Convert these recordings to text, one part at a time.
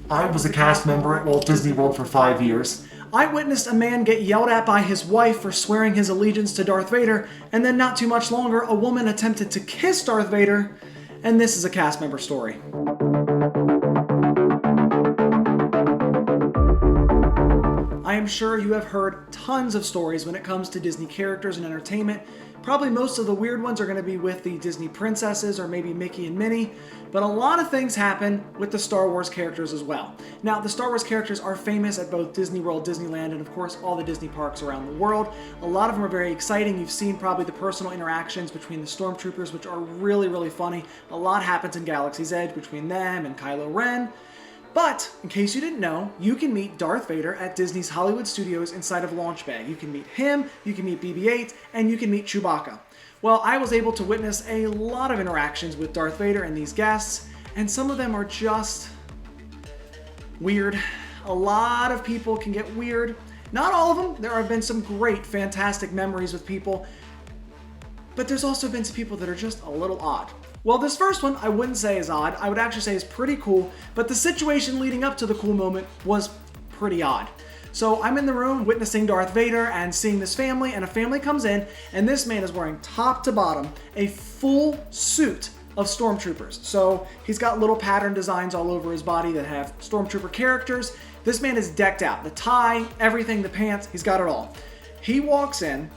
I was a cast member at Walt Disney World for 5 years. I witnessed a man get yelled at by his wife for swearing his allegiance to Darth Vader, and then not too much longer, a woman attempted to kiss Darth Vader, and this is a cast member story. I am sure you have heard tons of stories when it comes to Disney characters and entertainment. Probably most of the weird ones are going to be with the Disney princesses or maybe Mickey and Minnie, but a lot of things happen with the Star Wars characters as well. Now, the Star Wars characters are famous at both Disney World, Disneyland, and of course all the Disney parks around the world. A lot of them are very exciting. You've seen probably the personal interactions between the Stormtroopers, which are really, really funny. A lot happens in Galaxy's Edge between them and Kylo Ren. But, in case you didn't know, you can meet Darth Vader at Disney's Hollywood Studios inside of Launch Bay. You can meet him, you can meet BB-8, and you can meet Chewbacca. Well, I was able to witness a lot of interactions with Darth Vader and these guests, and some of them are just weird. A lot of people can get weird. Not all of them. There have been some great, fantastic memories with people, but there's also been some people that are just a little odd. Well, this first one I wouldn't say is odd. I would actually say is pretty cool, but the situation leading up to the cool moment was pretty odd. So I'm in the room witnessing Darth Vader and seeing this family, and a family comes in, and this man is wearing top to bottom a full suit of Stormtroopers. So he's got little pattern designs all over his body that have Stormtrooper characters. This man is decked out. The tie, everything, the pants, he's got it all. He walks in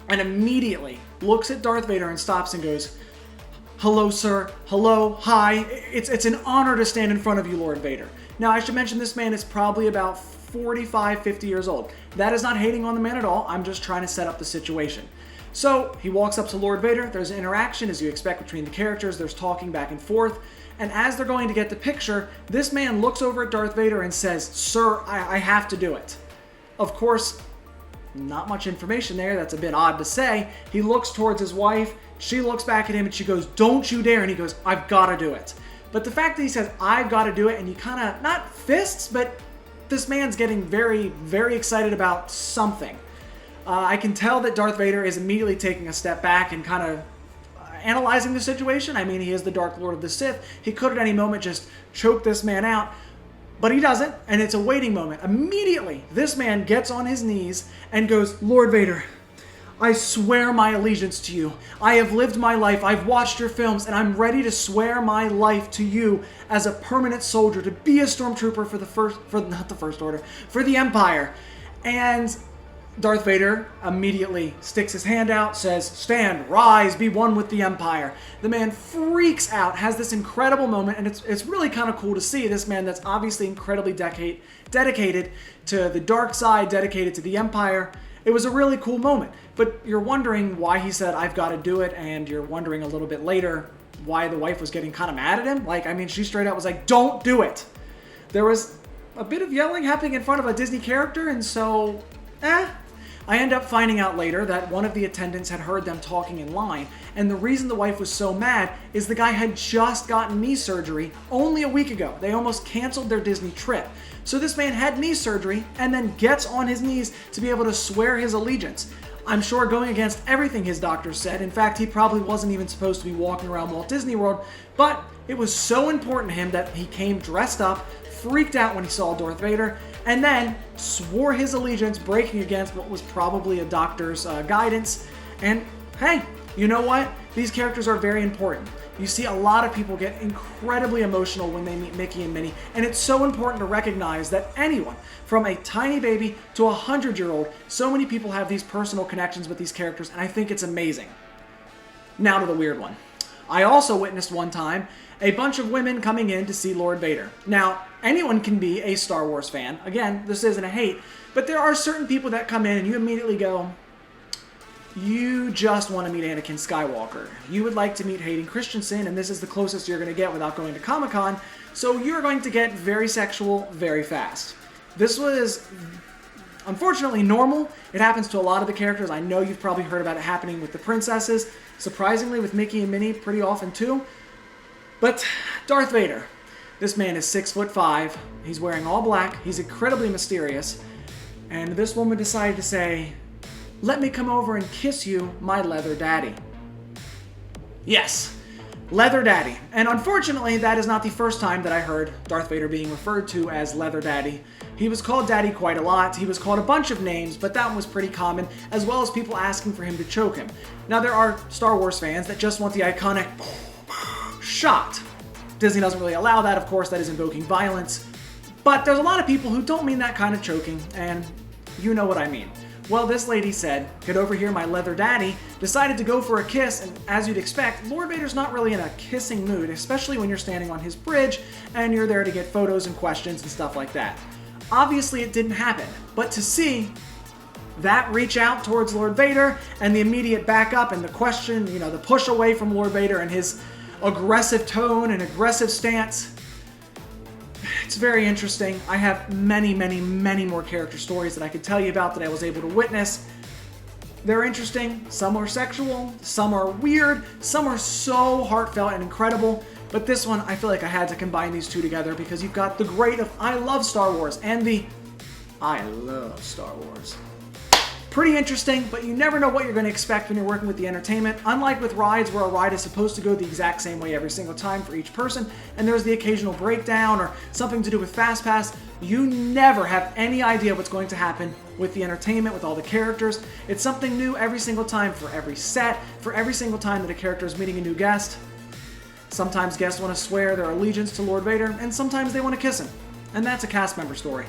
and immediately looks at Darth Vader and stops and goes, "Hello, sir. Hello. Hi. It's an honor to stand in front of you, Lord Vader." Now, I should mention this man is probably about 45, 50 years old. That is not hating on the man at all. I'm just trying to set up the situation. So he walks up to Lord Vader. There's an interaction, as you expect, between the characters. There's talking back and forth. And as they're going to get the picture, this man looks over at Darth Vader and says, "Sir, I have to do it." Of course, not much information there. That's a bit odd to say. He looks towards his wife. She looks back at him and she goes, "Don't you dare." And he goes, "I've got to do it." But the fact that he says, "I've got to do it," and you kind of, not fists, but this man's getting very, very excited about something. I can tell that Darth Vader is immediately taking a step back and kind of analyzing the situation. I mean, he is the Dark Lord of the Sith. He could at any moment just choke this man out. But he doesn't, and it's a waiting moment. Immediately, this man gets on his knees and goes, "Lord Vader, I swear my allegiance to you. I have lived my life, I've watched your films, and I'm ready to swear my life to you as a permanent soldier, to be a stormtrooper for the Empire." And Darth Vader immediately sticks his hand out, says, "Stand, rise, be one with the Empire." The man freaks out, has this incredible moment, and it's really kind of cool to see this man that's obviously incredibly dedicated to the dark side, dedicated to the Empire. It was a really cool moment. But you're wondering why he said, "I've got to do it," and you're wondering a little bit later why the wife was getting kind of mad at him. Like, I mean, she straight out was like, "Don't do it." There was a bit of yelling happening in front of a Disney character, and so, I end up finding out later that one of the attendants had heard them talking in line, and the reason the wife was so mad is the guy had just gotten knee surgery only a week ago. They almost canceled their Disney trip. So this man had knee surgery and then gets on his knees to be able to swear his allegiance. I'm sure going against everything his doctor said. In fact, he probably wasn't even supposed to be walking around Walt Disney World, but it was so important to him that he came dressed up, freaked out when he saw Darth Vader, and then swore his allegiance, breaking against what was probably a doctor's guidance. And hey, you know what? These characters are very important. You see a lot of people get incredibly emotional when they meet Mickey and Minnie, and it's so important to recognize that anyone, from a tiny baby to a 100-year-old, so many people have these personal connections with these characters, and I think it's amazing. Now to the weird one. I also witnessed one time a bunch of women coming in to see Lord Vader. Now, anyone can be a Star Wars fan. Again, this isn't a hate, but there are certain people that come in and you immediately go, you just want to meet Anakin Skywalker. You would like to meet Hayden Christensen, and this is the closest you're going to get without going to Comic-Con, so you're going to get very sexual very fast. This was unfortunately normal. It happens to a lot of the characters. I know you've probably heard about it happening with the princesses. Surprisingly, with Mickey and Minnie, pretty often too. But Darth Vader, this man is 6'5". He's wearing all black. He's incredibly mysterious. And this woman decided to say, "Let me come over and kiss you, my leather daddy." Yes, Leather Daddy. And unfortunately, that is not the first time that I heard Darth Vader being referred to as Leather Daddy. He was called Daddy quite a lot. He was called a bunch of names, but that one was pretty common, as well as people asking for him to choke him. Now, there are Star Wars fans that just want the iconic shot. Disney doesn't really allow that, of course, that is invoking violence. But there's a lot of people who don't mean that kind of choking, and you know what I mean. Well, this lady said, "Get over here, my leather daddy," decided to go for a kiss, and as you'd expect, Lord Vader's not really in a kissing mood, especially when you're standing on his bridge and you're there to get photos and questions and stuff like that. Obviously, it didn't happen, but to see that reach out towards Lord Vader and the immediate backup and the question, the push away from Lord Vader and his aggressive tone and aggressive stance, it's very interesting. I have many, many, many more character stories that I could tell you about that I was able to witness. They're interesting. Some are sexual, some are weird, some are so heartfelt and incredible. But this one, I feel like I had to combine these two together because you've got the great of I love Star Wars and the I love Star Wars. Pretty interesting, but you never know what you're going to expect when you're working with the entertainment. Unlike with rides, where a ride is supposed to go the exact same way every single time for each person, and there's the occasional breakdown or something to do with Fast Pass, you never have any idea what's going to happen with the entertainment, with all the characters. It's something new every single time for every set, for every single time that a character is meeting a new guest. Sometimes guests want to swear their allegiance to Lord Vader, and sometimes they want to kiss him. And that's a cast member story.